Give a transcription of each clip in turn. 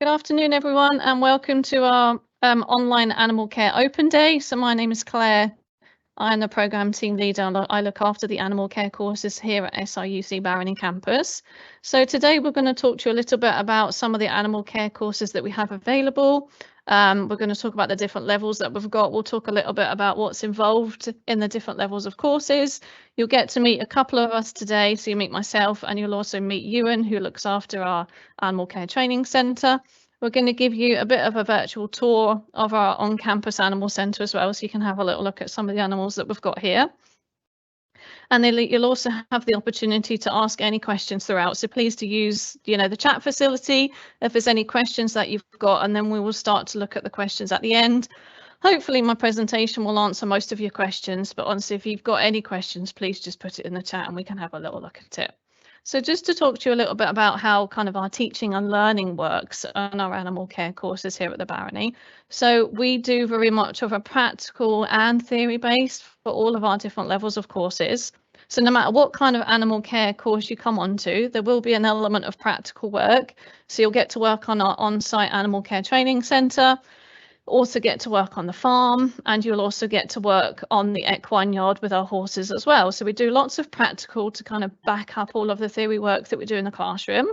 Good afternoon, everyone, and welcome to our online animal care open day. So my name is Claire. I'm the program team leader and I look after the animal care courses here at SRUC Barony campus. So today we're going to talk to you a little bit about some of the animal care courses that we have available. We're going to talk about the different levels that we've got. We'll talk a little bit about what's involved in the different levels of courses. You'll get to meet a couple of us today. So you meet myself and you'll also meet Euan, who looks after our animal care training centre. We're going to give you a bit of a virtual tour of our on-campus animal centre as well, so you can have a little look at some of the animals that we've got here. And then you'll also have the opportunity to ask any questions throughout. So please do use, the chat facility if there's any questions that you've got, and then we will start to look at the questions at the end. Hopefully my presentation will answer most of your questions, but honestly, if you've got any questions, please just put it in the chat and we can have a little look at it. So just to talk to you a little bit about how kind of our teaching and learning works on our animal care courses here at the Barony. So we do very much of a practical and theory based for all of our different levels of courses. So no matter what kind of animal care course you come onto, there will be an element of practical work. So you'll get to work on our on-site animal care training centre, also get to work on the farm, and you'll also get to work on the equine yard with our horses as well. So we do lots of practical to kind of back up all of the theory work that we do in the classroom.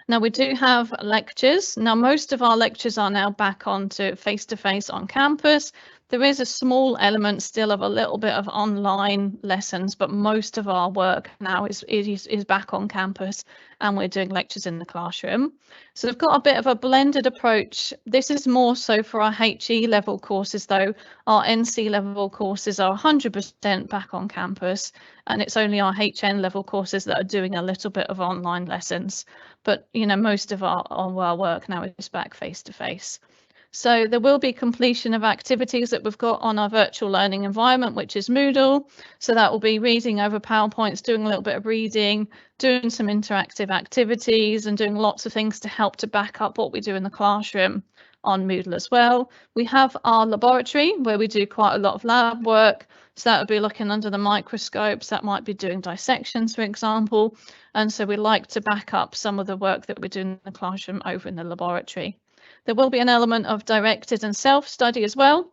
Now we do have lectures. Now most of our lectures are now back onto face-to-face on campus. There is a small element still of a little bit of online lessons, but most of our work now is back on campus and we're doing lectures in the classroom. So we've got a bit of a blended approach. This is more so for our HE level courses though. Our NC level courses are 100% back on campus, and it's only our HN level courses that are doing a little bit of online lessons. But most of our work now is back face to face. So there will be completion of activities that we've got on our virtual learning environment, which is Moodle. So that will be reading over PowerPoints, doing a little bit of reading, doing some interactive activities and doing lots of things to help to back up what we do in the classroom on Moodle as well. We have our laboratory where we do quite a lot of lab work. So that would be looking under the microscopes, that might be doing dissections, for example. And so we like to back up some of the work that we do in the classroom over in the laboratory. There will be an element of directed and self-study as well.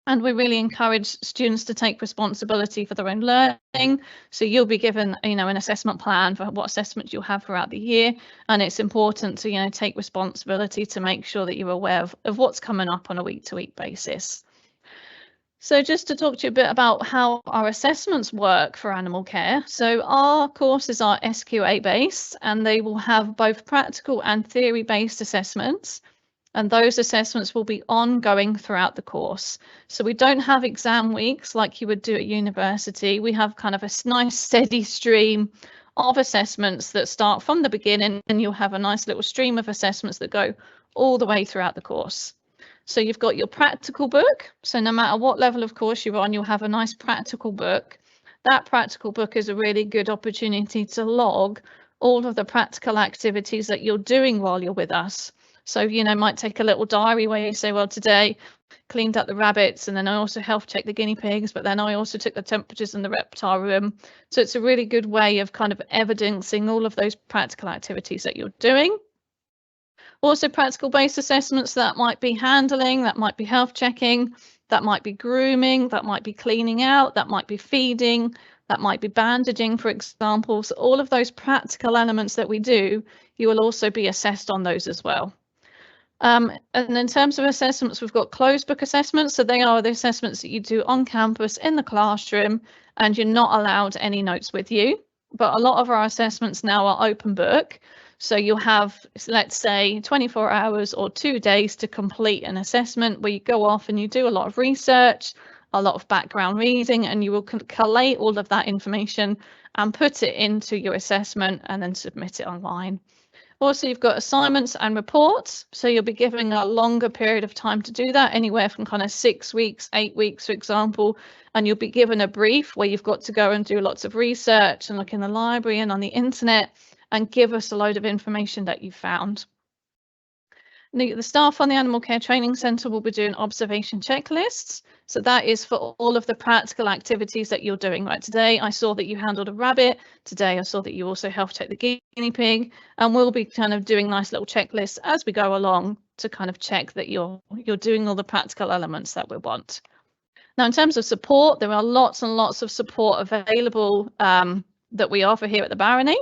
And we really encourage students to take responsibility for their own learning. So you'll be given, an assessment plan for what assessments you'll have throughout the year. And it's important to, take responsibility to make sure that you're aware of what's coming up on a week-to-week basis. So just to talk to you a bit about how our assessments work for animal care. So our courses are SQA based and they will have both practical and theory based assessments. And those assessments will be ongoing throughout the course. So we don't have exam weeks like you would do at university. We have kind of a nice steady stream of assessments that start from the beginning, and you'll have a nice little stream of assessments that go all the way throughout the course. So you've got your practical book. So no matter what level of course you're on, you'll have a nice practical book. That practical book is a really good opportunity to log all of the practical activities that you're doing while you're with us. So, might take a little diary where you say, well, today cleaned up the rabbits and then I also health checked the guinea pigs, but then I also took the temperatures in the reptile room. So it's a really good way of kind of evidencing all of those practical activities that you're doing. Also practical based assessments, that might be handling, that might be health checking, that might be grooming, that might be cleaning out, that might be feeding, that might be bandaging, for example. So all of those practical elements that we do, you will also be assessed on those as well. And in terms of assessments, we've got closed book assessments. So they are the assessments that you do on campus in the classroom and you're not allowed any notes with you. But a lot of our assessments now are open book. So you'll have, let's say, 24 hours or 2 days to complete an assessment where you go off and you do a lot of research, a lot of background reading, and you will collate all of that information and put it into your assessment and then submit it online. Also, you've got assignments and reports. So you'll be given a longer period of time to do that, anywhere from kind of 6 weeks, 8 weeks, for example. And you'll be given a brief where you've got to go and do lots of research and look in the library and on the internet and give us a load of information that you found. The staff on the Animal Care Training Centre will be doing observation checklists. So that is for all of the practical activities that you're doing. Right, today I saw that you handled a rabbit. Today I saw that you also helped take the guinea pig. And we'll be kind of doing nice little checklists as we go along to kind of check that you're doing all the practical elements that we want. Now, in terms of support, there are lots and lots of support available that we offer here at the Barony.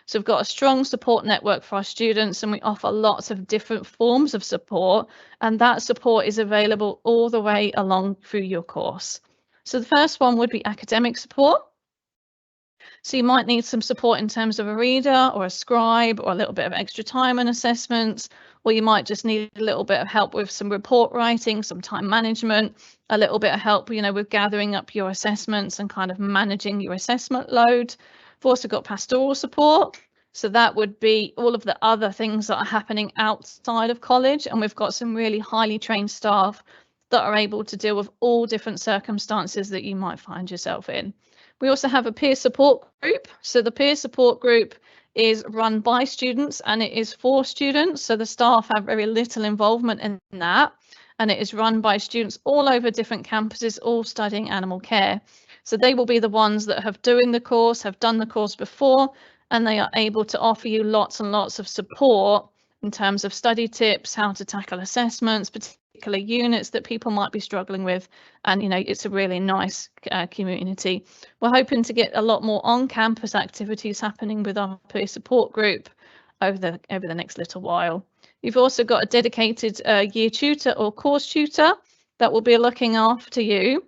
So we've got a strong support network for our students, and we offer lots of different forms of support, and that support is available all the way along through your course. So the first one would be academic support. So you might need some support in terms of a reader or a scribe or a little bit of extra time on assessments, or you might just need a little bit of help with some report writing, some time management, a little bit of help, with gathering up your assessments and kind of managing your assessment load. We've also got pastoral support. So that would be all of the other things that are happening outside of college. And we've got some really highly trained staff that are able to deal with all different circumstances that you might find yourself in. We also have a peer support group. So the peer support group is run by students and it is for students. So the staff have very little involvement in that. And it is run by students all over different campuses, all studying animal care. So they will be the ones that have done the course before, and they are able to offer you lots and lots of support in terms of study tips, how to tackle assessments, particular units that people might be struggling with. And, it's a really nice community. We're hoping to get a lot more on-campus activities happening with our peer support group over the next little while. You've also got a dedicated year tutor or course tutor that will be looking after you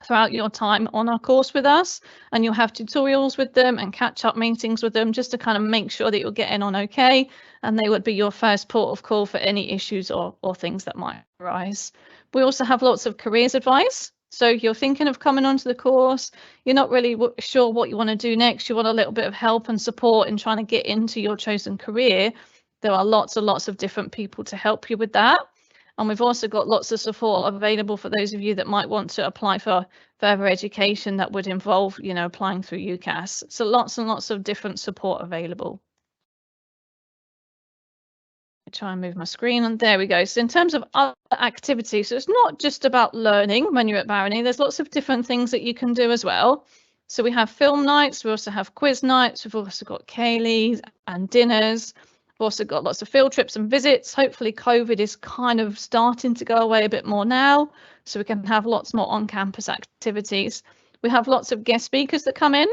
throughout your time on our course with us, and you'll have tutorials with them and catch-up meetings with them just to kind of make sure that you're getting on okay, and they would be your first port of call for any issues or things that might arise. We also have lots of careers advice. So if you're thinking of coming onto the course, you're not really sure what you want to do next, you want a little bit of help and support in trying to get into your chosen career, there are lots and lots of different people to help you with that. And we've also got lots of support available for those of you that might want to apply for further education that would involve, applying through UCAS. So lots and lots of different support available. I'll try and move my screen, and there we go. So in terms of other activities, so it's not just about learning when you're at Barony, there's lots of different things that you can do as well. So we have film nights, we also have quiz nights, we've also got ceilidhs and dinners. We've also got lots of field trips and visits. Hopefully COVID is kind of starting to go away a bit more now, so we can have lots more on-campus activities. We have lots of guest speakers that come in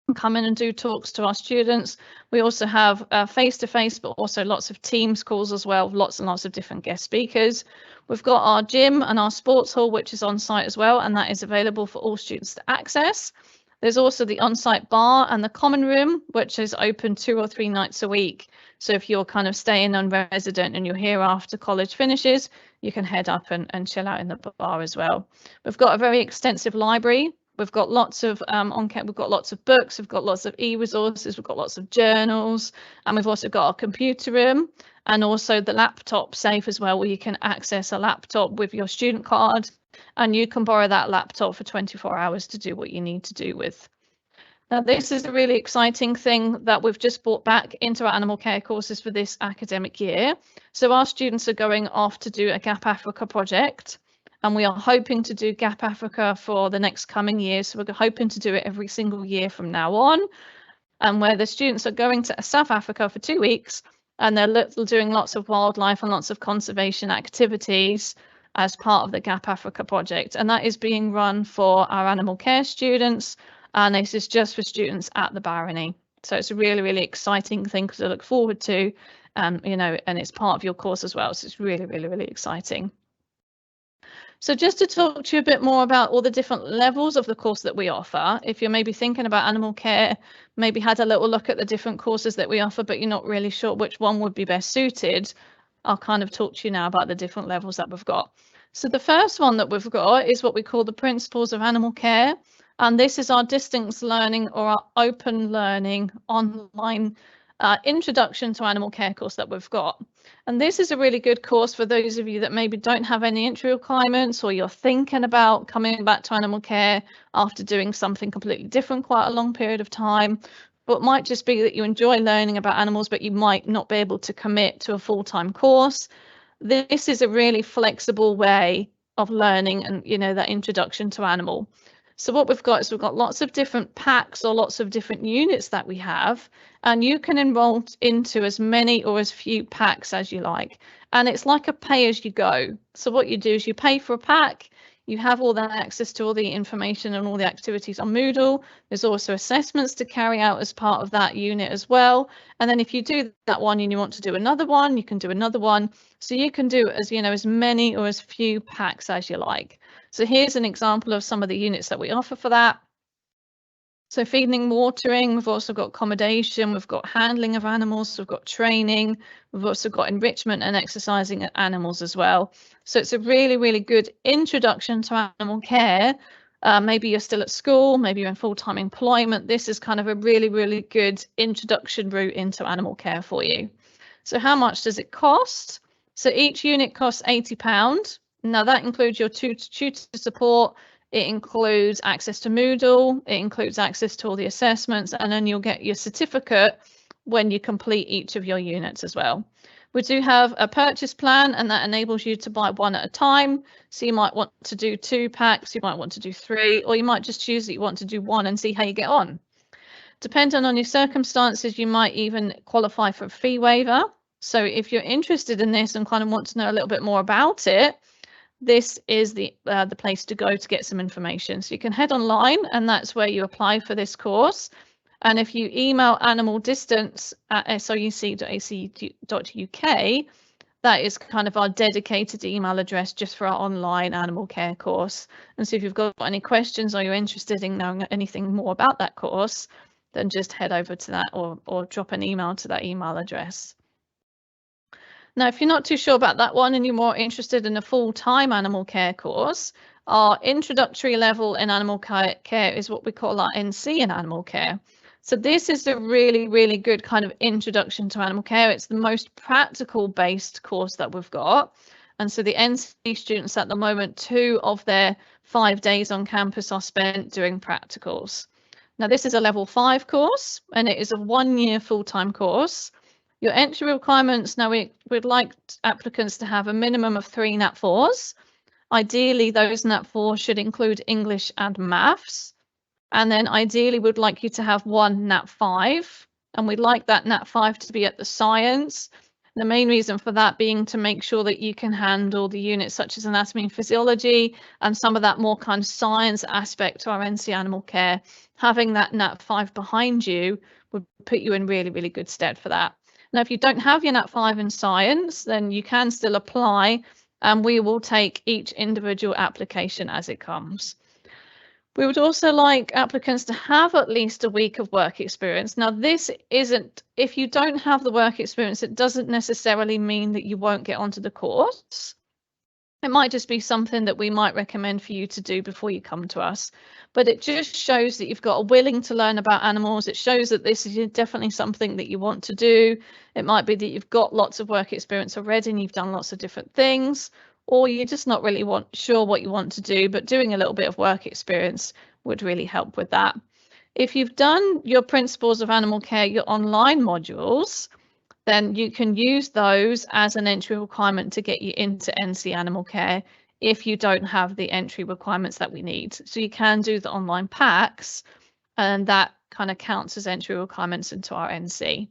and do talks to our students. We also have face-to-face, but also lots of Teams calls as well, lots and lots of different guest speakers. We've got our gym and our sports hall, which is on site as well, and that is available for all students to access. There's also the on-site bar and the common room, which is open 2 or 3 nights a week. So if you're kind of staying on resident and you're here after college finishes, you can head up and chill out in the bar as well. We've got a very extensive library. We've got lots of we've got lots of books, we've got lots of e-resources, we've got lots of journals, and we've also got our computer room and also the laptop safe as well, where you can access a laptop with your student card, and you can borrow that laptop for 24 hours to do what you need to do with. Now, this is a really exciting thing that we've just brought back into our animal care courses for this academic year. So our students are going off to do a Gap Africa project, and we are hoping to do Gap Africa for the next coming years. So we're hoping to do it every single year from now on, and where the students are going to South Africa for 2 weeks, and they're doing lots of wildlife and lots of conservation activities as part of the Gap Africa project. And that is being run for our animal care students, and this is just for students at the Barony. So it's a really, really exciting thing to look forward to, and it's part of your course as well. So it's really, really, really exciting. So just to talk to you a bit more about all the different levels of the course that we offer, if you're maybe thinking about animal care, maybe had a little look at the different courses that we offer, but you're not really sure which one would be best suited, I'll kind of talk to you now about the different levels that we've got. So the first one that we've got is what we call the Principles of Animal Care. And this is our distance learning or our open learning online introduction to animal care course that we've got. And this is a really good course for those of you that maybe don't have any entry requirements, or you're thinking about coming back to animal care after doing something completely different quite a long period of time, but it might just be that you enjoy learning about animals, but you might not be able to commit to a full-time course. This is a really flexible way of learning and, that introduction to animal. So what we've got is we've got lots of different packs or lots of different units that we have, and you can enroll into as many or as few packs as you like. And it's like a pay as you go. So what you do is you pay for a pack, you have all that access to all the information and all the activities on Moodle. There's also assessments to carry out as part of that unit as well. And then if you do that one and you want to do another one, you can do another one. So you can do as many or as few packs as you like. So here's an example of some of the units that we offer for that. So feeding, watering, we've also got accommodation, we've got handling of animals, we've got training, we've also got enrichment and exercising animals as well. So it's a really, really good introduction to animal care. Maybe you're still at school, maybe you're in full-time employment. This is kind of a really, really good introduction route into animal care for you. So how much does it cost? So each unit costs £80. Now that includes your tutor support. It includes access to Moodle, it includes access to all the assessments, and then you'll get your certificate when you complete each of your units as well. We do have a purchase plan, and that enables you to buy one at a time. So you might want to do 2 packs, you might want to do 3, or you might just choose that you want to do 1 and see how you get on. Depending on your circumstances, you might even qualify for a fee waiver. So if you're interested in this and kind of want to know a little bit more about it, this is the place to go to get some information. So you can head online, and that's where you apply for this course. And if you email animaldistance@sruc.ac.uk, that is kind of our dedicated email address just for our online animal care course. And so if you've got any questions or you're interested in knowing anything more about that course, then just head over to that or drop an email to that email address. Now, if you're not too sure about that one and you're more interested in a full-time animal care course, our introductory level in animal care is what we call our NC in animal care. So this is a really, really good kind of introduction to animal care. It's the most practical based course that we've got. And so the NC students at the moment, 2 of their 5 days on campus are spent doing practicals. Now, this is a level 5 course, and it is a 1-year full-time course. Your entry requirements, now we'd like applicants to have a minimum of 3 Nat 4s. Ideally, those Nat 4s should include English and maths. And then ideally, we'd like you to have 1 Nat 5. And we'd like that Nat 5 to be at the science. The main reason for that being to make sure that you can handle the units such as anatomy and physiology and some of that more kind of science aspect to our NC animal care. Having that Nat 5 behind you would put you in really, really good stead for that. Now, if you don't have your Nat 5 in science, then you can still apply, and we will take each individual application as it comes. We would also like applicants to have at least a week of work experience. Now, this isn't, if you don't have the work experience, it doesn't necessarily mean that you won't get onto the course. It might just be something that we might recommend for you to do before you come to us. But it just shows that you've got a willing to learn about animals. It shows that this is definitely something that you want to do. It might be that you've got lots of work experience already and you've done lots of different things, or you're just not really sure what you want to do, but doing a little bit of work experience would really help with that. If you've done your Principles of Animal Care, your online modules, then you can use those as an entry requirement to get you into NC Animal Care if you don't have the entry requirements that we need. So you can do the online packs, and that kind of counts as entry requirements into our NC.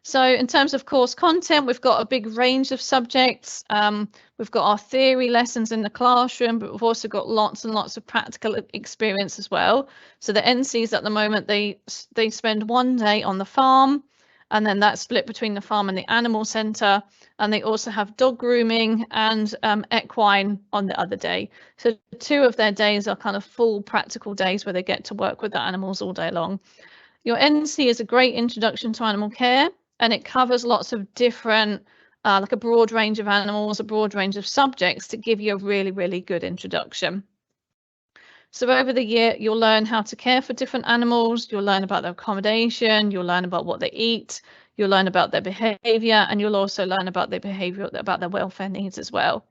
So in terms of course content, we've got a big range of subjects. We've got our theory lessons in the classroom, but we've also got lots and lots of practical experience as well. So the NCs at the moment, they spend 1 day on the farm, and then that's split between the farm and the animal centre. And they also have dog grooming and equine on the other day. So 2 of their days are kind of full practical days where they get to work with the animals all day long. Your NC is a great introduction to animal care, and it covers lots of different, like a broad range of animals, a broad range of subjects to give you a really, really good introduction. So over the year, you'll learn how to care for different animals, you'll learn about their accommodation, you'll learn about what they eat, you'll learn about their behaviour, and you'll also learn about their behaviour, about their welfare needs as well.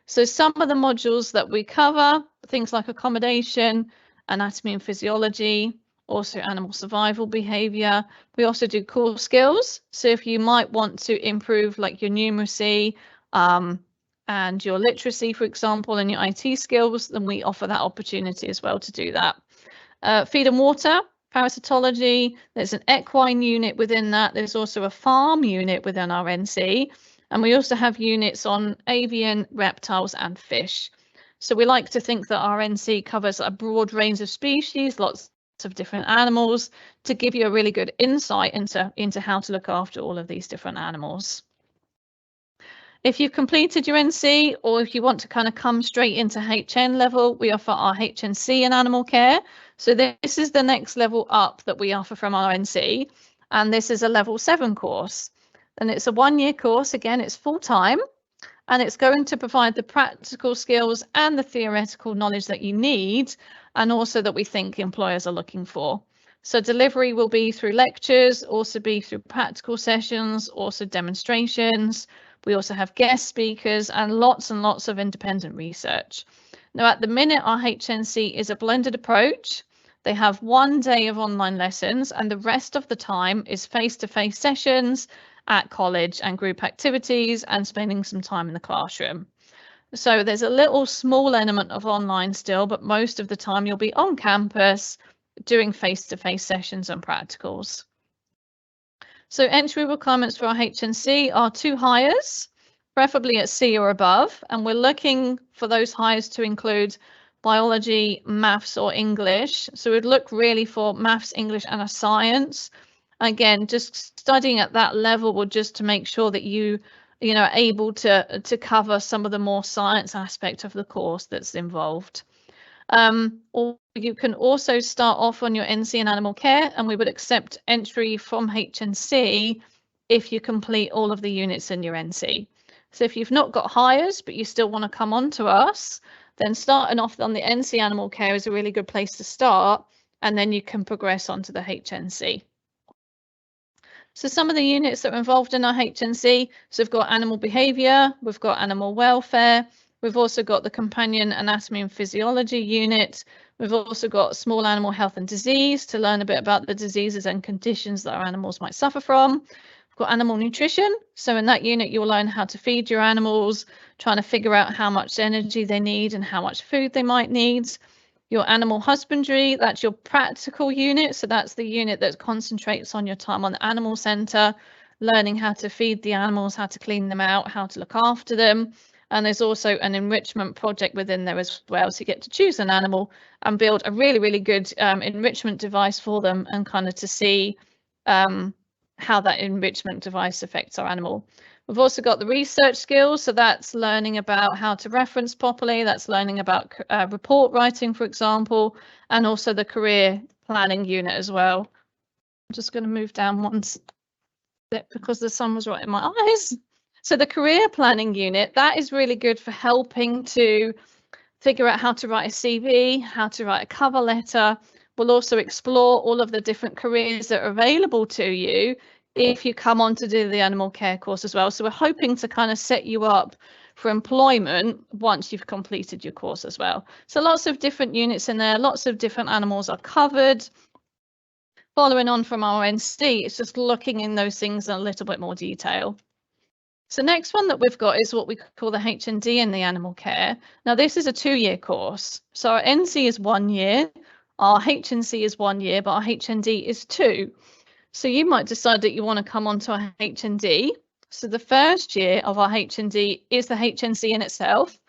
So some of the modules that we cover, things like accommodation, anatomy and physiology, also animal survival behavior. We also do core skills. So if you might want to improve like your numeracy and your literacy, for example, and your IT skills, then we offer that opportunity as well to do that. Feed and water, parasitology, there's an equine unit within that. There's also a farm unit within our NC. And we also have units on avian, reptiles and fish. So we like to think that our NC covers a broad range of species, lots of different animals, to give you a really good insight into how to look after all of these different animals. If you've completed your NC, or if you want to kind of come straight into HN level, we offer our HNC in animal care. So this is the next level up that we offer from our NC, and this is a level 7 course. And it's a 1-year course. Again, it's full-time, and it's going to provide the practical skills and the theoretical knowledge that you need, and also that we think employers are looking for. So delivery will be through lectures, also be through practical sessions, also demonstrations. We also have guest speakers and lots of independent research. Now, at the minute, our HNC is a blended approach. They have 1 day of online lessons, and the rest of the time is face-to-face sessions at college and group activities and spending some time in the classroom. So there's a little small element of online still, but most of the time you'll be on campus doing face-to-face sessions and practicals. So entry requirements for our HNC are 2 hires, preferably at C or above, and we're looking for those hires to include biology, maths or English. So we'd look really for maths, English and a science. Again, just studying at that level will just to make sure that you are able to cover some of the more science aspect of the course that's involved. Or you can also start off on your NC in animal care, and we would accept entry from HNC if you complete all of the units in your NC. So if you've not got hires, but you still want to come on to us, then starting off on the NC animal care is a really good place to start, and then you can progress onto the HNC. So some of the units that are involved in our HNC, so we've got animal behaviour, we've got animal welfare, we've also got the companion anatomy and physiology unit, we've also got small animal health and disease to learn a bit about the diseases and conditions that our animals might suffer from. We've got animal nutrition, so in that unit you'll learn how to feed your animals, trying to figure out how much energy they need and how much food they might need. Your animal husbandry, that's your practical unit. So that's the unit that concentrates on your time on the animal centre, learning how to feed the animals, how to clean them out, how to look after them. And there's also an enrichment project within there as well. So you get to choose an animal and build a really good enrichment device for them, and kind of to see how that enrichment device affects our animal. We've also got the research skills, so that's learning about how to reference properly, that's learning about report writing, for example, and also the career planning unit as well. I'm just going to move down one step because the sun was right in my eyes. So the career planning unit, that is really good for helping to figure out how to write a CV, how to write a cover letter. We'll also explore all of the different careers that are available to you if you come on to do the animal care course as well. So we're hoping to kind of set you up for employment once you've completed your course as well. So lots of different units in there, lots of different animals are covered. Following on from our NC, it's just looking in those things in a little bit more detail. So next one that we've got is what we call the HND in the animal care. Now this is a 2-year course. So our NC is 1 year, our HNC is 1 year, but our HND is 2. So you might decide that you want to come on to a HND. So the first year of our HND is the HNC in itself,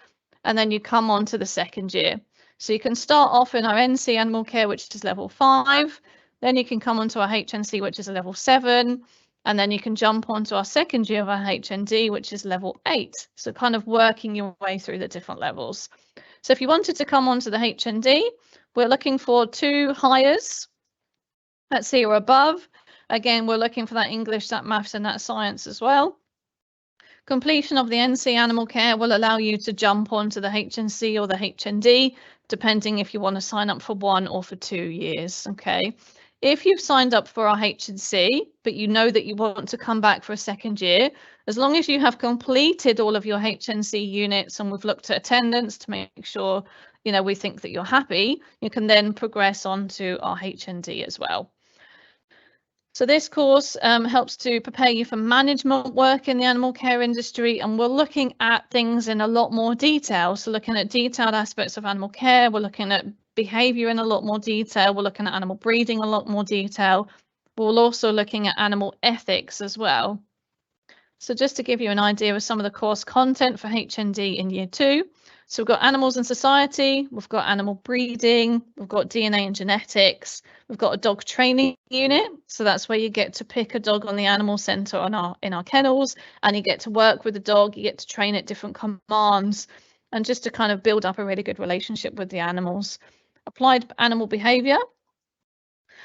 and then you come on to the second year. So you can start off in our NC animal care, which is level 5, then you can come on to our HNC, which is a level 7, and then you can jump onto our second year of our HND, which is level 8. So kind of working your way through the different levels. So if you wanted to come onto the HND, we're looking for 2 hires at C or above. Again, we're looking for that English, that maths and that science as well. Completion of the NC animal care will allow you to jump onto the HNC or the HND, depending if you want to sign up for 1 or for 2 years. Okay. If you've signed up for our HNC, but you know that you want to come back for a second year, as long as you have completed all of your HNC units, and we've looked at attendance to make sure we think that you're happy, you can then progress on to our HND as well. So this course helps to prepare you for management work in the animal care industry, and we're looking at things in a lot more detail. So looking at detailed aspects of animal care, we're looking at behavior in a lot more detail, we're looking at animal breeding in a lot more detail. We're also looking at animal ethics as well. So just to give you an idea of some of the course content for HND in year 2. So we've got animals and society, we've got animal breeding, we've got DNA and genetics, we've got a dog training unit. So that's where you get to pick a dog on the animal center in our kennels, and you get to work with the dog, you get to train at different commands, and just to kind of build up a really good relationship with the animals. Applied animal behavior.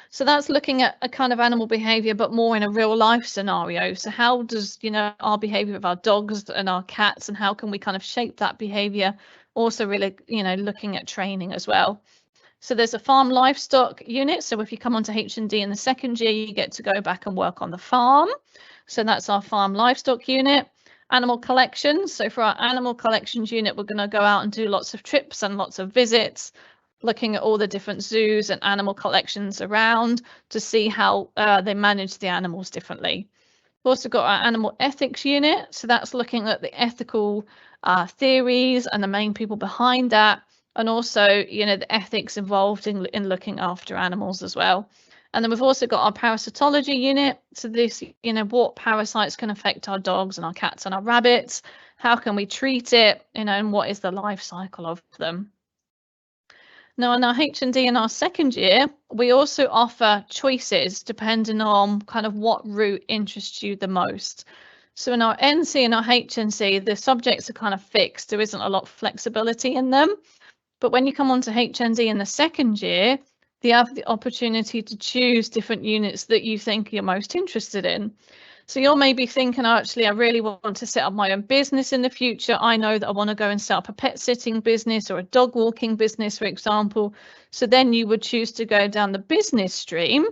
So that's looking at a kind of animal behavior, but more in a real life scenario. So how does, our behavior of our dogs and our cats, and how can we kind of shape that behavior? Also really, looking at training as well. So there's a farm livestock unit. So if you come onto HND in the second year, you get to go back and work on the farm. So that's our farm livestock unit. Animal collections. So for our animal collections unit, we're going to go out and do lots of trips and lots of visits, looking at all the different zoos and animal collections around to see how they manage the animals differently. We've also got our animal ethics unit. So that's looking at the ethical theories and the main people behind that, and also, the ethics involved in looking after animals as well. And then we've also got our parasitology unit. So this, what parasites can affect our dogs and our cats and our rabbits, how can we treat it, and what is the life cycle of them. Now, in our HND in our second year, we also offer choices depending on kind of what route interests you the most. So in our NC and our HNC, the subjects are kind of fixed. There isn't a lot of flexibility in them. But when you come on to HND in the second year, you have the opportunity to choose different units that you think you're most interested in. So you're maybe thinking, actually, I really want to set up my own business in the future. I know that I want to go and set up a pet sitting business or a dog walking business, for example. So then you would choose to go down the business stream.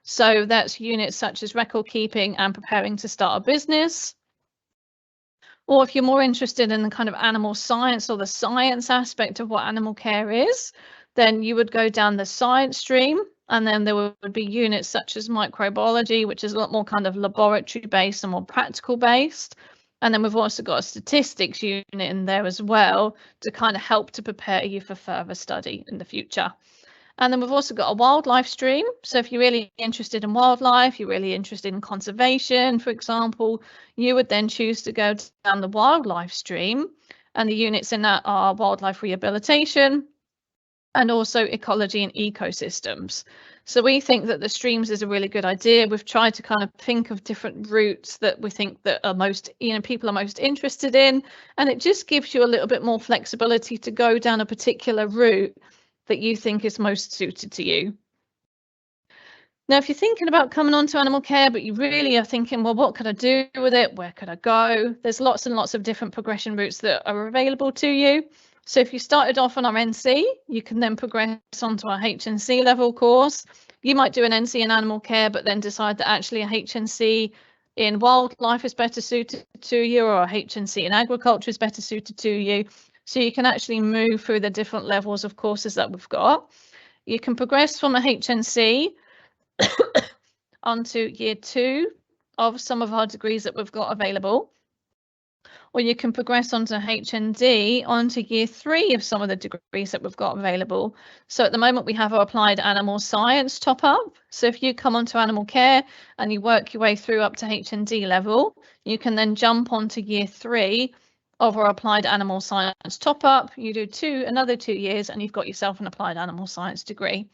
So that's units such as record keeping and preparing to start a business. Or if you're more interested in the kind of animal science or the science aspect of what animal care is, then you would go down the science stream. And then there would be units such as microbiology, which is a lot more kind of laboratory based and more practical based. And then we've also got a statistics unit in there as well to kind of help to prepare you for further study in the future. And then we've also got a wildlife stream. So if you're really interested in wildlife, you're really interested in conservation, for example, you would then choose to go down the wildlife stream. And the units in that are wildlife rehabilitation, and also ecology and ecosystems. So we think that the streams is a really good idea. We've tried to kind of think of different routes that we think that are most, people are most interested in, and it just gives you a little bit more flexibility to go down a particular route that you think is most suited to you. Now, if you're thinking about coming on to animal care, but you really are thinking, well, what could I do with it? Where could I go? There's lots and lots of different progression routes that are available to you. So if you started off on our NC, you can then progress onto our HNC level course. You might do an NC in animal care, but then decide that actually a HNC in wildlife is better suited to you, or a HNC in agriculture is better suited to you. So you can actually move through the different levels of courses that we've got. You can progress from a HNC onto year 2 of some of our degrees that we've got available. Or you can progress onto HND onto year 3 of some of the degrees that we've got available. So at the moment we have our applied animal science top up. So if you come onto animal care and you work your way through up to HND level, you can then jump onto year 3 of our applied animal science top up. You do another 2 years and you've got yourself an applied animal science degree.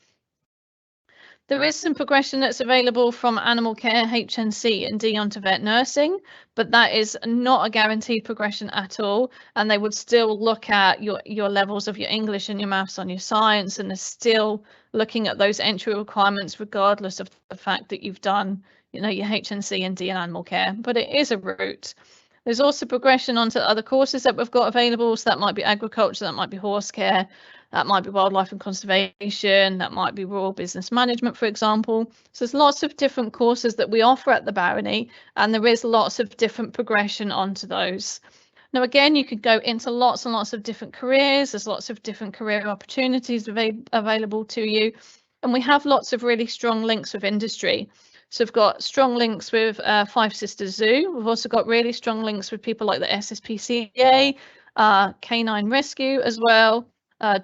There is some progression that's available from animal care, HNC and D onto vet nursing, but that is not a guaranteed progression at all. And they would still look at your levels of your English and your maths on your science, and they're still looking at those entry requirements regardless of the fact that you've done, your HNC and D in animal care, but it is a route. There's also progression onto other courses that we've got available. So that might be agriculture, that might be horse care, that might be wildlife and conservation, that might be rural business management, for example. So there's lots of different courses that we offer at the Barony, and there is lots of different progression onto those. Now, again, you could go into lots and lots of different careers. There's lots of different career opportunities available to you. And we have lots of really strong links with industry. So we've got strong links with Five Sisters Zoo. We've also got really strong links with people like the SSPCA, Canine Rescue as well,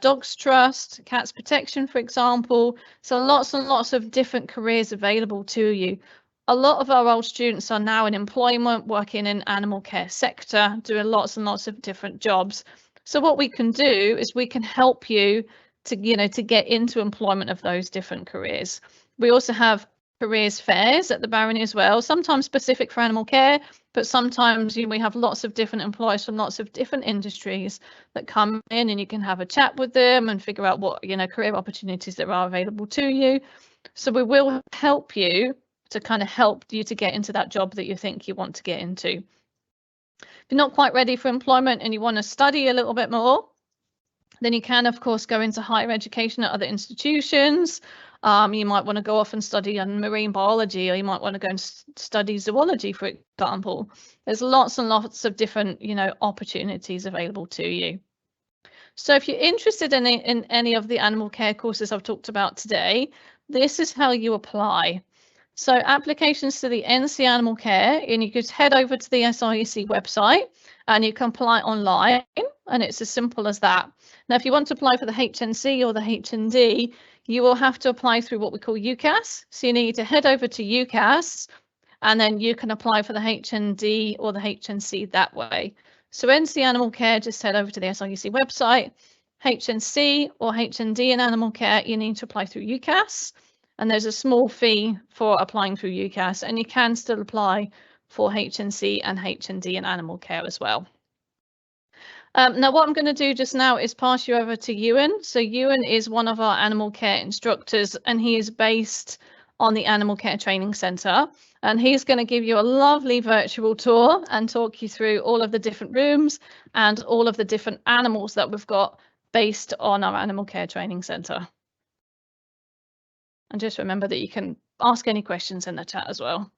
Dogs Trust, Cats Protection, for example. So lots and lots of different careers available to you. A lot of our old students are now in employment, working in animal care sector, doing lots and lots of different jobs. So what we can do is we can help you to get into employment of those different careers. We also have careers fairs at the Barony as well, sometimes specific for animal care, but sometimes we have lots of different employees from lots of different industries that come in, and you can have a chat with them and figure out what career opportunities that are available to you. So we will help you to kind of help you to get into that job that you think you want to get into. If you're not quite ready for employment and you want to study a little bit more, then you can, of course, go into higher education at other institutions. You might want to go off and study on marine biology, or you might want to go and study zoology, for example. There's lots and lots of different, opportunities available to you. So if you're interested in any of the animal care courses I've talked about today, this is how you apply. So applications to the NC Animal Care, and you could head over to the SRUC website and you can apply online, and it's as simple as that. Now, if you want to apply for the HNC or the HND, you will have to apply through what we call UCAS. So you need to head over to UCAS, and then you can apply for the HND or the HNC that way. So NC Animal Care, just head over to the SRUC website. HNC or HND in Animal Care, you need to apply through UCAS. And there's a small fee for applying through UCAS, and you can still apply for HNC and HND in animal care as well. Now, what I'm going to do just now is pass you over to Euan. So Euan is one of our animal care instructors, and he is based on the Animal Care Training Centre. And he's going to give you a lovely virtual tour and talk you through all of the different rooms and all of the different animals that we've got based on our Animal Care Training Centre. And just remember that you can ask any questions in the chat as well.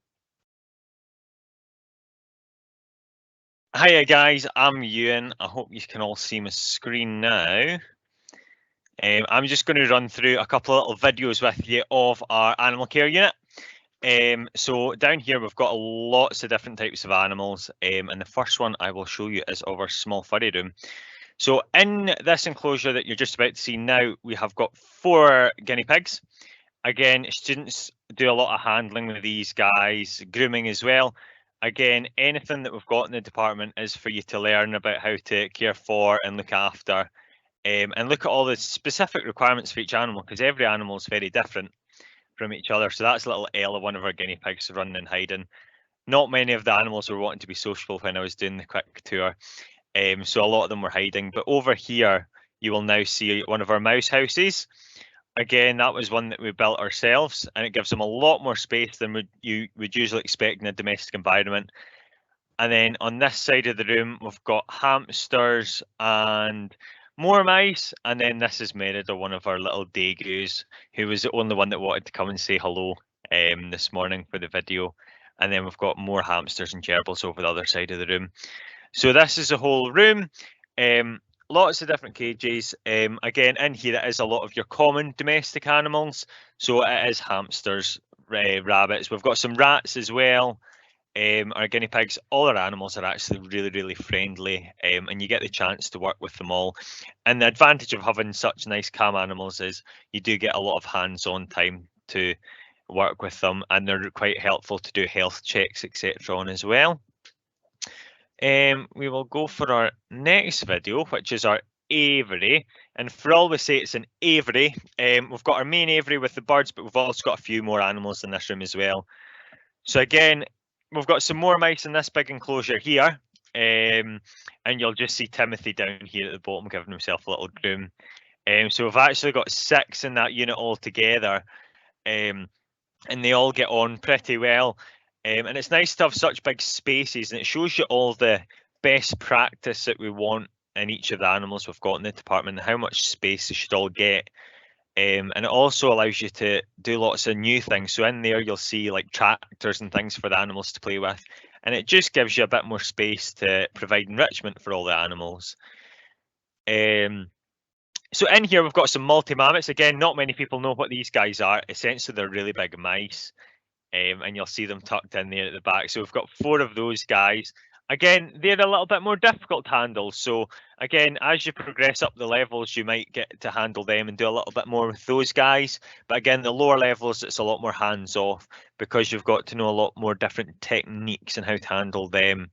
Hiya guys, I'm Euan. I hope you can all see my screen now. I'm just going to run through a couple of little videos with you of our animal care unit. So down here we've got lots of different types of animals, and the first one I will show you is of our small furry room. So in this enclosure that you're just about to see now, we have got 4 guinea pigs. Again, students do a lot of handling with these guys, grooming as well. Again, anything that we've got in the department is for you to learn about how to care for and look after, and look at all the specific requirements for each animal, because every animal is very different from each other. So that's little Ella, one of our guinea pigs, running and hiding. Not many of the animals were wanting to be sociable when I was doing the quick tour, so a lot of them were hiding. But over here, you will now see one of our mouse houses. Again, that was one that we built ourselves, and it gives them a lot more space than you would usually expect in a domestic environment. And then on this side of the room, we've got hamsters and more mice. And then this is Merida, one of our little day-grews, who was the only one that wanted to come and say hello this morning for the video. And then we've got more hamsters and gerbils over the other side of the room. So this is a whole room. Lots of different cages. Again, in here it is a lot of your common domestic animals. So it is hamsters, rabbits. We've got some rats as well. Our guinea pigs. All our animals are actually really, really friendly, and you get the chance to work with them all. And the advantage of having such nice calm animals is you do get a lot of hands-on time to work with them, and they're quite helpful to do health checks, etc. on as well. We will go for our next video, which is our aviary. And for all we say it's an aviary, we've got our main aviary with the birds, but we've also got a few more animals in this room as well. So again, we've got some more mice in this big enclosure here, and you'll just see Timothy down here at the bottom giving himself a little groom. So we've actually got 6 in that unit altogether, and they all get on pretty well. And it's nice to have such big spaces, and it shows you all the best practice that we want in each of the animals we've got in the department, and how much space they should all get. And it also allows you to do lots of new things. So in there, you'll see like tractors and things for the animals to play with. And it just gives you a bit more space to provide enrichment for all the animals. So in here, we've got some multi-mammoths. Again, not many people know what these guys are. Essentially, they're really big mice. And you'll see them tucked in there at the back. So we've got 4 of those guys. Again, they're a little bit more difficult to handle. So again, as you progress up the levels, you might get to handle them and do a little bit more with those guys. But again, the lower levels, it's a lot more hands-off because you've got to know a lot more different techniques and how to handle them.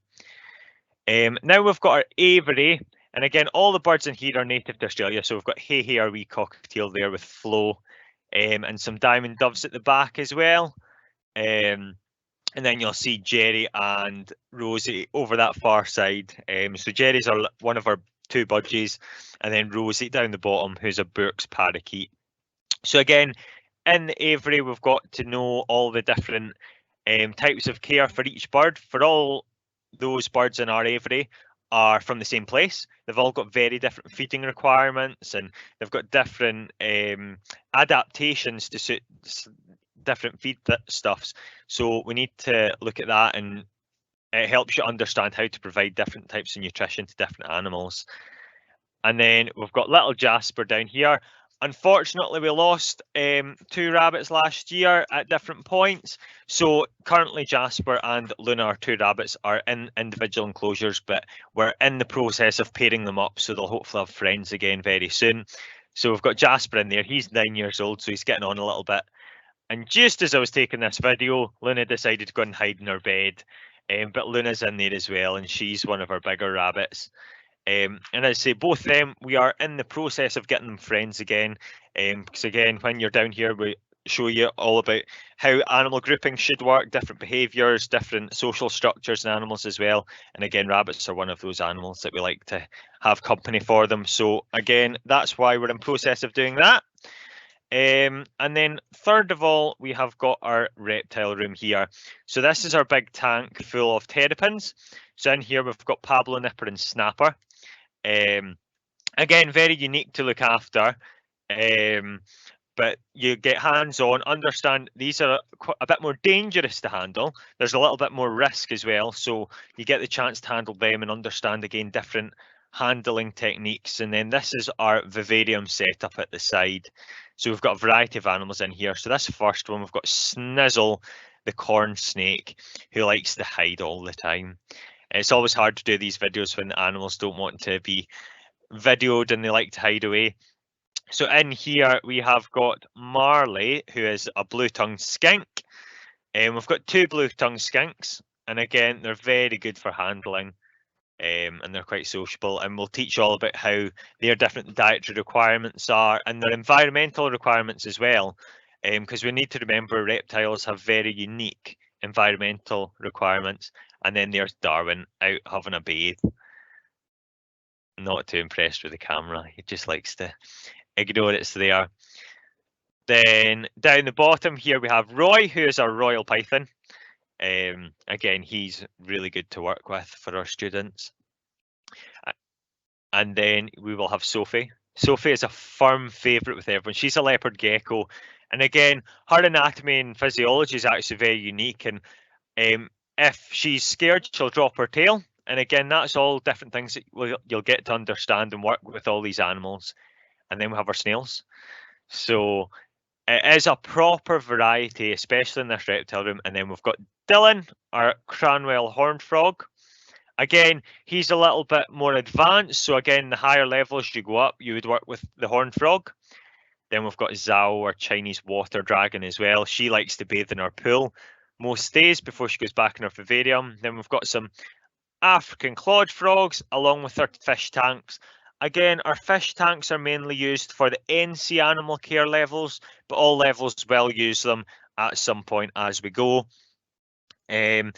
Now we've got our aviary. And again, all the birds in here are native to Australia. So we've got Hey, our wee cockatiel there with Flo, and some diamond doves at the back as well. And then you'll see Jerry and Rosie over that far side. So Jerry's one of our 2 budgies, and then Rosie down the bottom, who's a Burke's parakeet. So again, in the aviary, we've got to know all the different types of care for each bird. For all those birds in our aviary are from the same place. They've all got very different feeding requirements, and they've got different adaptations to suit different feed stuffs. So we need to look at that, and it helps you understand how to provide different types of nutrition to different animals. And then we've got little Jasper down here. Unfortunately, we lost 2 rabbits last year at different points. So currently Jasper and Luna, our 2 rabbits, are in individual enclosures, but we're in the process of pairing them up, so they'll hopefully have friends again very soon. So we've got Jasper in there. He's 9 years old, so he's getting on a little bit. And just as I was taking this video, Luna decided to go and hide in her bed. But Luna's in there as well, and she's one of our bigger rabbits. And as I say, both them, we are in the process of getting them friends again. Because again, when you're down here, we show you all about how animal grouping should work, different behaviours, different social structures in animals as well. And again, rabbits are one of those animals that we like to have company for them. So again, that's why we're in process of doing that. And then third of all, we have got our reptile room here. So this is our big tank full of terrapins. So in here, we've got Pablo, Nipper and Snapper. Again, very unique to look after. But you get hands-on, understand these are a bit more dangerous to handle. There's a little bit more risk as well. So you get the chance to handle them and understand, again, different handling techniques. And then this is our vivarium setup at the side. So we've got a variety of animals in here. So this first one, we've got Snizzle, the corn snake, who likes to hide all the time. It's always hard to do these videos when the animals don't want to be videoed and they like to hide away. So in here, we have got Marley, who is a blue-tongued skink. And we've got 2 blue-tongued skinks. And again, they're very good for handling. And they're quite sociable, and we'll teach all about how their different dietary requirements are and their environmental requirements as well, because we need to remember reptiles have very unique environmental requirements. And then there's Darwin out having a bathe. Not too impressed with the camera, he just likes to ignore it's there. Then down the bottom here we have Roy, who is our royal python. Again, he's really good to work with for our students. And then we will have Sophie. Sophie is a firm favourite with everyone. She's a leopard gecko. And again, her anatomy and physiology is actually very unique. And if she's scared, she'll drop her tail. And again, that's all different things that you'll get to understand and work with all these animals. And then we have our snails. So it is a proper variety, especially in this reptile room. And then we've got Dylan, our Cranwell horned frog. Again, he's a little bit more advanced. So again, the higher levels you go up, you would work with the horned frog. Then we've got Zhao, our Chinese water dragon as well. She likes to bathe in our pool most days before she goes back in our vivarium. Then we've got some African clawed frogs along with our fish tanks. Again, our fish tanks are mainly used for the NC animal care levels, but all levels will use them at some point as we go. In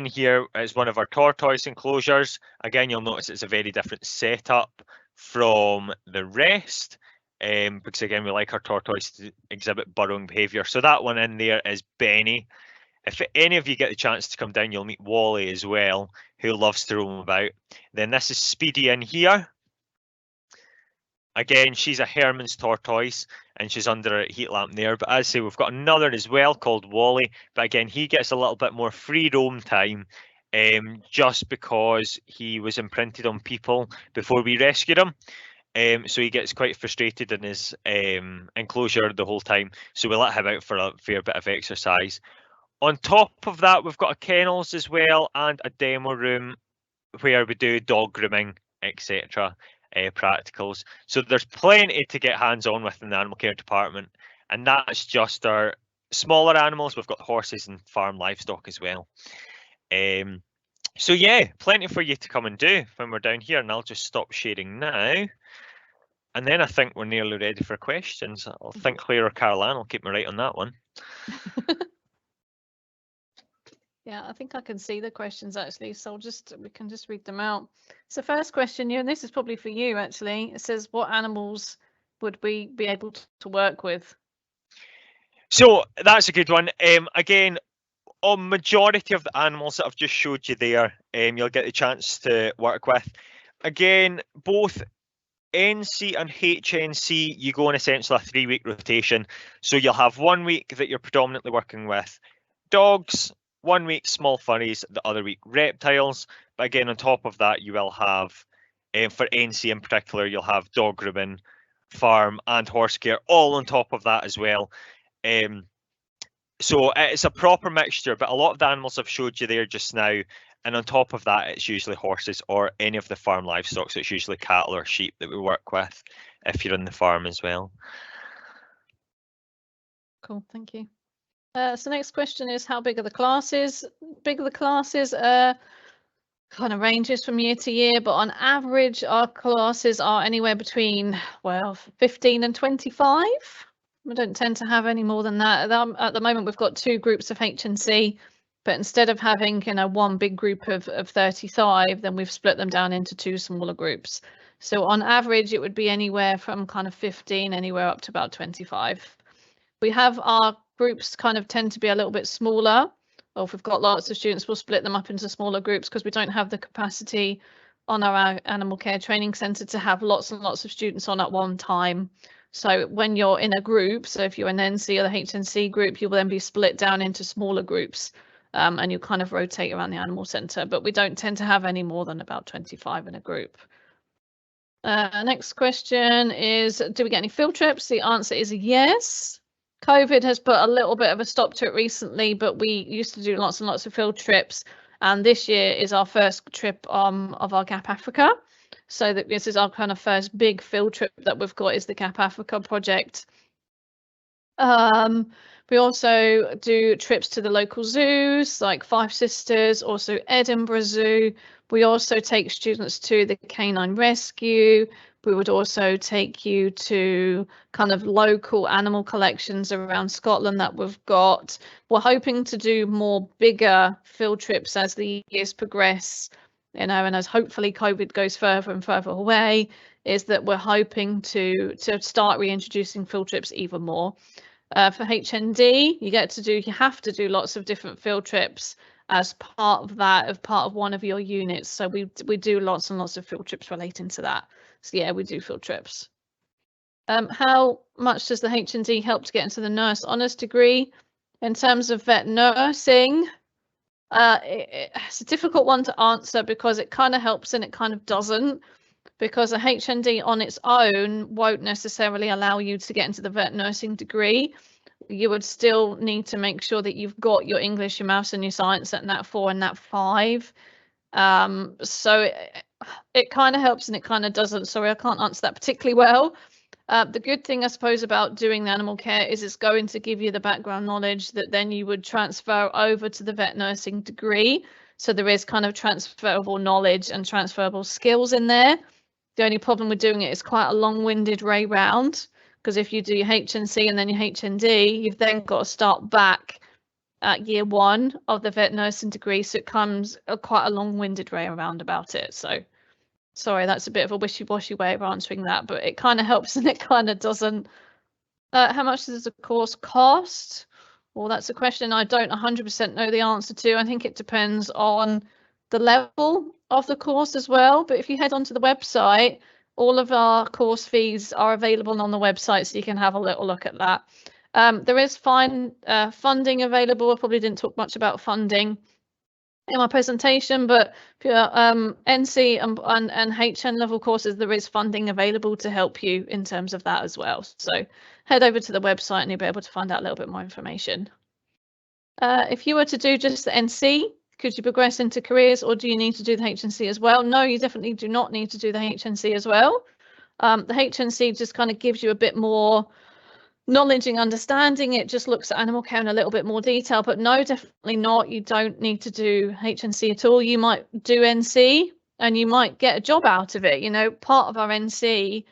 here is one of our tortoise enclosures. Again, you'll notice it's a very different setup from the rest, because again, we like our tortoise to exhibit burrowing behaviour. So that one in there is Benny. If any of you get the chance to come down, you'll meet Wally as well, who loves to roam about. Then this is Speedy in here. Again, she's a Herman's tortoise and she's under a heat lamp there. But as I say, we've got another as well called Wally. But again, he gets a little bit more free roam time just because he was imprinted on people before we rescued him. So he gets quite frustrated in his enclosure the whole time. So we let him out for a fair bit of exercise. On top of that, we've got a kennels as well and a demo room where we do dog grooming, etc. Practicals. So there's plenty to get hands-on with in the animal care department, and that's just our smaller animals. We've got horses and farm livestock as well. So yeah, plenty for you to come and do when we're down here, and I'll just stop sharing now. And then I think we're nearly ready for questions. I'll think Claire or Caroline will keep me right on that one. Yeah, I think I can see the questions actually, so we can just read them out. So first question, and this is probably for you actually. It says, what animals would we be able to work with? So that's a good one. Again, on majority of the animals that I've just showed you there, you'll get the chance to work with. Again, both NC and HNC, you go on essentially a 3-week rotation. So you'll have 1 week that you're predominantly working with dogs, 1 week small furries, the other week reptiles. But again, on top of that, you will have, for NC in particular, you'll have dog grooming, farm and horse care all on top of that as well. So it's a proper mixture, but a lot of the animals I've showed you there just now, and on top of that, it's usually horses or any of the farm livestock. So it's usually cattle or sheep that we work with if you're on the farm as well. Cool, thank you. So next question is, how big are the classes? Big are the classes kind of ranges from year to year, but on average, our classes are anywhere between, well, 15 and 25. We don't tend to have any more than that. At the moment, we've got 2 groups of HNC, but instead of having, one big group of 35, then we've split them down into 2 smaller groups. So on average, it would be anywhere from kind of 15, anywhere up to about 25. We have our groups kind of tend to be a little bit smaller. Or if we've got lots of students, we'll split them up into smaller groups because we don't have the capacity on our animal care training centre to have lots and lots of students on at one time. So when you're in a group, so if you're an NC or the HNC group, you'll then be split down into smaller groups and you kind of rotate around the animal centre. But we don't tend to have any more than about 25 in a group. Next question is, do we get any field trips? The answer is yes. COVID has put a little bit of a stop to it recently, but we used to do lots and lots of field trips. And this year is our first trip of our Gap Africa. So that this is our kind of first big field trip that we've got, is the Gap Africa project. We also do trips to the local zoos like Five Sisters, also Edinburgh Zoo. We also take students to the canine rescue. We would also take you to kind of local animal collections around Scotland that we've got. We're hoping to do more bigger field trips as the years progress, and as hopefully COVID goes further and further away, is that we're hoping to start reintroducing field trips even more. For HND, you have to do lots of different field trips as part of one of your units. So we do lots and lots of field trips relating to that. So yeah, we do field trips. How much does the HND help to get into the nurse honours degree? In terms of vet nursing, it's a difficult one to answer because it kind of helps and it kind of doesn't, because a HND on its own won't necessarily allow you to get into the vet nursing degree. You would still need to make sure that you've got your English, your maths and your science at Nat 4 and Nat 5. So it kind of helps and it kind of doesn't. Sorry, I can't answer that particularly well. The good thing, I suppose, about doing the animal care is it's going to give you the background knowledge that then you would transfer over to the vet nursing degree. So there is kind of transferable knowledge and transferable skills in there. The only problem with doing it is quite a long-winded way round, because if you do your HNC and then your HND, you've then got to start back at year 1 of the vet nursing degree. So it comes quite a long-winded way around about it. So sorry, that's a bit of a wishy-washy way of answering that, but it kind of helps and it kind of doesn't. How much does the course cost? Well, that's a question I don't 100% know the answer to. I think it depends on the level of the course as well. But if you head onto the website, All of our course fees are available on the website, so you can have a little look at that. There is funding available. I probably didn't talk much about funding in my presentation, but for NC and HN level courses, there is funding available to help you in terms of that as well. So head over to the website and you'll be able to find out a little bit more information. If you were to do just the NC, could you progress into careers, or do you need to do the HNC as well? No, you definitely do not need to do the HNC as well. The HNC just kind of gives you a bit more knowledge and understanding. It just looks at animal care in a little bit more detail, but no, definitely not. You don't need to do HNC at all. You might do NC and you might get a job out of it. You know, part of our NC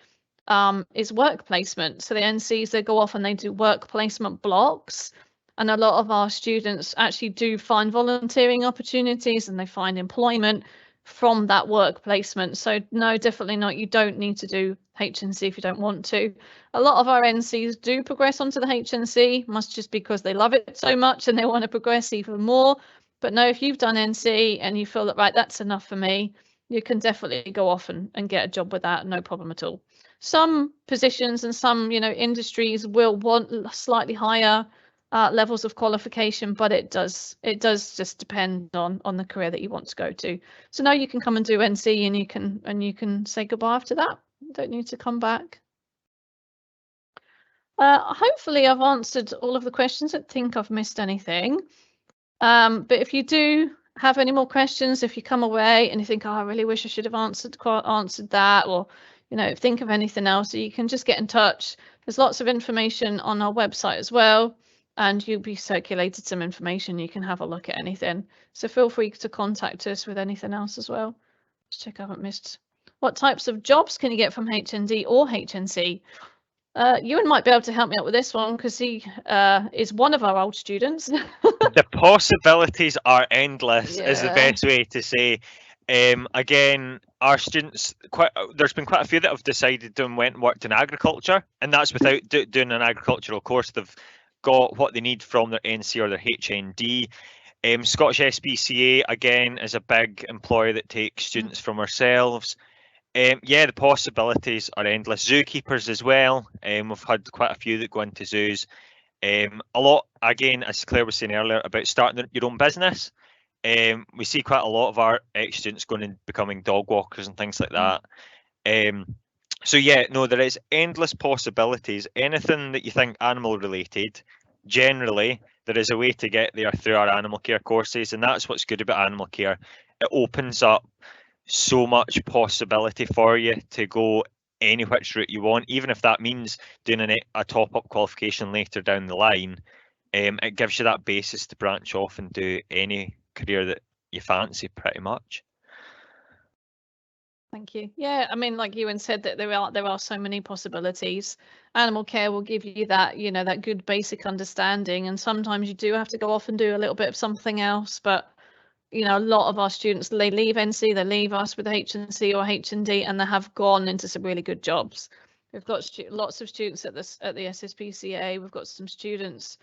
is work placement. So the NCs, they go off and they do work placement blocks. And a lot of our students actually do find volunteering opportunities and they find employment from that work placement. So no, definitely not. You don't need to do HNC if you don't want to. A lot of our NCs do progress onto the HNC, must just because they love it so much and they want to progress even more. But no, if you've done NC and you feel that, right, that's enough for me, you can definitely go off and get a job with that, no problem at all. Some positions and some, you know, industries will want slightly higher levels of qualification, but it does just depend on the career that you want to go to. So now you can come and do NC and you can say goodbye after that. You don't need to come back. Hopefully I've answered all of the questions. I don't think I've missed anything. But if you do have any more questions, if you come away and you think, oh, I really wish I should have answered that, or you know, think of anything else, so you can just get in touch. There's lots of information on our website as well. And you'll be circulated some information. You can have a look at anything. So feel free to contact us with anything else as well. Just check I haven't missed. What types of jobs can you get from HND or HNC? Euan might be able to help me out with this one because he is one of our old students. The possibilities are endless, is the best way to say. Again, our students, there's been quite a few that have decided and went and worked in agriculture, and that's without doing an agricultural course. They've got what they need from their NC or their HND. Scottish SPCA, again, is a big employer that takes students from ourselves. Yeah, the possibilities are endless. Zookeepers as well. We've had quite a few that go into zoos. A lot, again, as Claire was saying earlier, about starting your own business. We see quite a lot of our ex-students going and becoming dog walkers and things like that. So yeah, no, there is endless possibilities. Anything that you think animal related, generally, there is a way to get there through our animal care courses, and that's what's good about animal care. It opens up so much possibility for you to go any which route you want, even if that means doing a top-up qualification later down the line. It gives you that basis to branch off and do any career that you fancy, pretty much. Thank you. Yeah, I mean, like Euan said, that there are so many possibilities. Animal care will give you that, you know, that good basic understanding, and sometimes you do have to go off and do a little bit of something else. But you know, a lot of our students, they leave NC, they leave us with HNC or HND, and they have gone into some really good jobs. We've got lots of students at the SSPCA. We've got some students.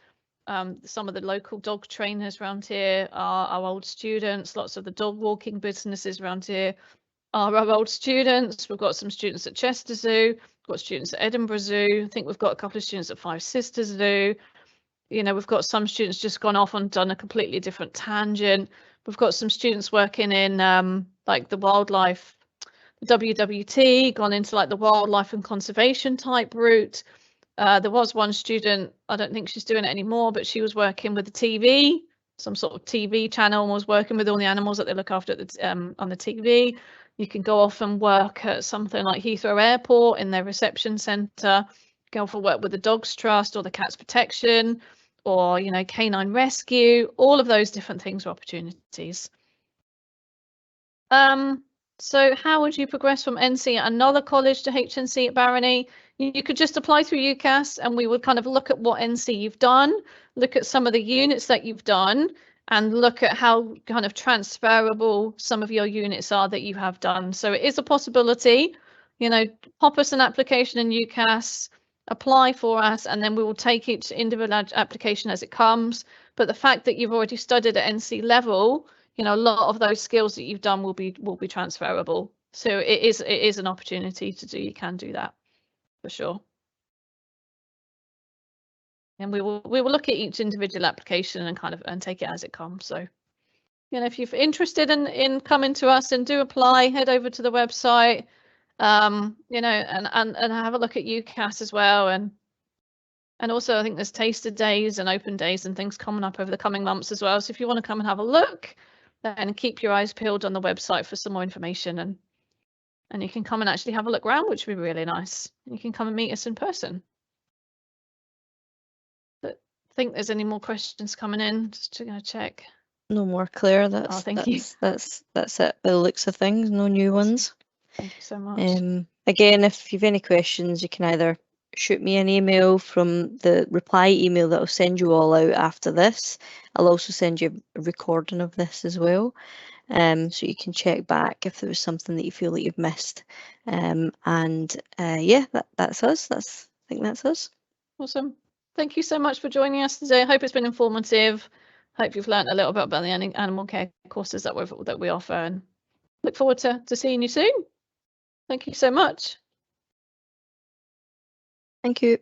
Some of the local dog trainers around here are our old students. Lots of the dog walking businesses around here are our old students. We've got some students at Chester Zoo, we've got students at Edinburgh Zoo. I think we've got a couple of students at Five Sisters Zoo. You know, we've got some students just gone off and done a completely different tangent. We've got some students working in like the wildlife, the WWT, gone into like the wildlife and conservation type route. There was one student, I don't think she's doing it anymore, but she was working with the TV, some sort of TV channel, and was working with all the animals that they look after at the, on the TV. You can go off and work at something like Heathrow Airport in their reception centre, go off and work with the Dogs Trust or the Cats Protection, or, you know, canine rescue. All of those different things are opportunities. So how would you progress from NC at another college to HNC at Barony? You could just apply through UCAS, and we would kind of look at what NC you've done, look at some of the units that you've done, and look at how kind of transferable some of your units are that you have done. So it is a possibility. You know, pop us an application in UCAS, apply for us, and then we will take each individual application as it comes. But the fact that you've already studied at NC level, you know, a lot of those skills that you've done will be transferable. So it is an opportunity to do. You can do that for sure. And we will look at each individual application and kind of take it as it comes. So, you know, if you're interested in coming to us and do apply, head over to the website, you know, and have a look at UCAS as well. And also I think there's taster days and open days and things coming up over the coming months as well. So if you want to come and have a look, then keep your eyes peeled on the website for some more information, and you can come and actually have a look around, which would be really nice. You can come and meet us in person. But I think there's any more questions coming in, just to check. No more, Claire. That's thank you. That's it by the looks of things. No new ones. Thank you so much. Again, if you've any questions, you can either shoot me an email from the reply email that I'll send you all out after this. I'll also send you a recording of this as well, so you can check back if there was something that you feel that you've missed. Yeah, that's us. I think that's us. Awesome. Thank you so much for joining us today. I hope it's been informative. Hope you've learned a little bit about the animal care courses that we offer, and look forward to seeing you soon. Thank you so much. Thank you.